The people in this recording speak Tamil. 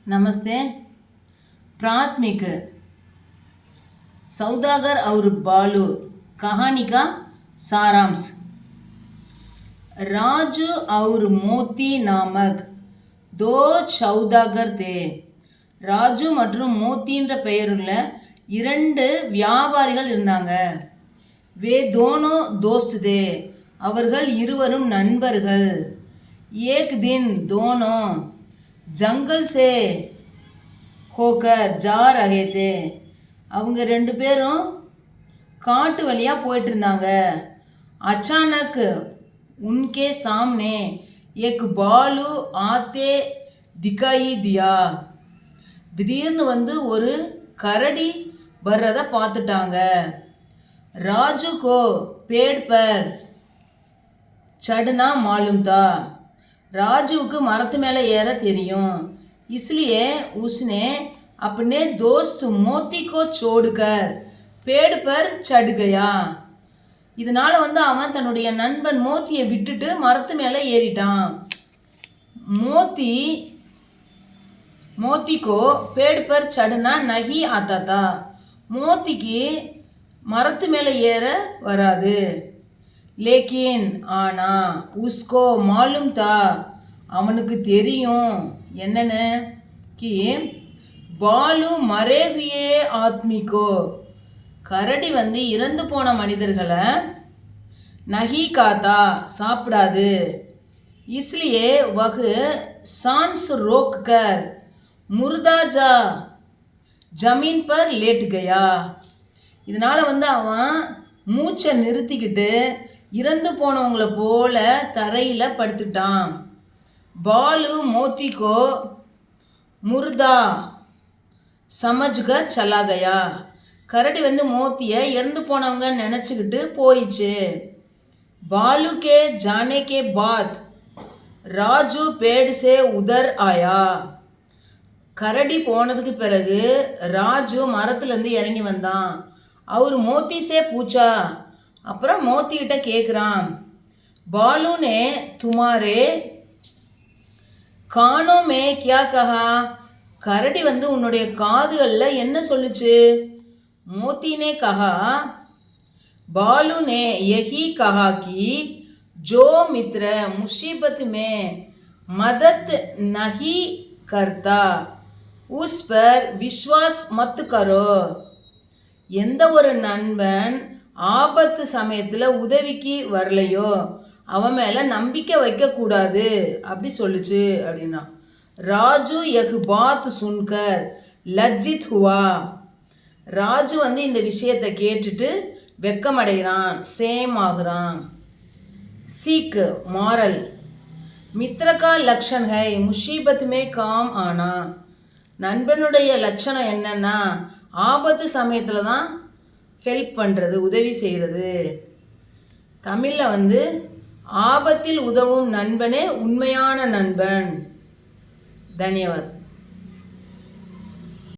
नमस्ते। प्राथमिक सौदागर और बालू कहानी का सारांश। राजू और मोती नामक दो सौदागर थे। ராஜு மற்றும் மோத்தின்ற பெயருள்ள இரண்டு வியாபாரிகள் இருந்தாங்க. வே தோனோ தோஸ்த் தே, அவர்கள் இருவரும் நண்பர்கள். ஏக் தின் தோனோ ஜங்கல் சே ஹோக்கர் ஜா ரஹே தே, அவங்க ரெண்டு பேரும் காட்டு வழியாக போயிட்டு இருந்தாங்க. அச்சானக் உன்கே சாம்னே ஏக் பாலு ஆத்தே திகாயி தியா, திடீர்னு ஒரு கரடி வர்றதை பார்த்துட்டாங்க. ராஜு கோ பேட் பர் சடுனா மாலும் தா, ராஜுவுக்கு மரத்து மேலே ஏற தெரியும். इसलिए उसने अपने दोस्त मोती को छोड़कर पेड़ पर चढ़ गया. இதனால் அவன் தன்னுடைய நண்பன் மோத்தியை விட்டுட்டு மரத்து மேலே ஏறிட்டான். मोती को पेड़ पर चढ़ना नहीं आता था. மோத்திக்கு மரத்து மேலே ஏற வராது. लेकिन ஆனா उसको मालूम था, அவனுக்கு தெரியும் என்னன்னு, कि பாலு மரே हुए आदमी को, கரடி இறந்து போன மனிதர்களை நஹி காத்தா சாப்பிடாது. इसलिए वह सांस रोक कर मुर्दा जा जमीन पर लेट गया. இதனால் அவன் மூச்சை நிறுத்திக்கிட்டு இறந்து போனவங்கள போல தரையில் படுத்துட்டான். பாலு மோத்தி கோ முர்தா சமஜ்கர் சலா கயா, கரடி மோத்தியை இறந்து போனவங்க நினச்சிக்கிட்டு போயிடுச்சு. பாலு கே ஜானே கே பாத் ராஜு பேடு சே உதர் ஆயா, கரடி போனதுக்கு பிறகு ராஜு மரத்துலேருந்து இறங்கி வந்தான். அவர் மோத்தி சே பூச்சா, அப்புறம் மோத்திக்கிட்ட கேட்குறான், பாலுனே துமாரே கானோ மே கியா கஹா, கரடி உன்னுடைய காதுகளில் என்ன சொல்லுச்சு? மோத்தினே கஹா பாலுனே யஹி கஹா கி जो मित्र मुसीबत में मदद नहीं करता उस पर विश्वास मत करो. எந்த ஒரு நண்பன் ஆபத்து சமயத்தில் உதவிக்கு வரலையோ அவன் மேலே நம்பிக்கை வைக்கக்கூடாது அப்படி சொல்லுச்சு அப்படின்னா. ராஜு எக் பாத் சுன்கர் லஜ்ஜித் ஹுவா, ராஜு இந்த விஷயத்தை கேட்டுட்டு வெக்கமடைகிறான், சேம் ஆகுறான். सीख मॉरल मित्र का लक्षण है मुसीबत में काम आना. நண்பனுடைய லட்சணம் என்னன்னா ஆபத்து சமயத்தில் தான் ஹெல்ப் பண்ணுறது, உதவி செய்கிறது. தமிழில் ஆபத்தில் உதவும் நண்பனே உண்மையான நண்பன். தன்யவாத்.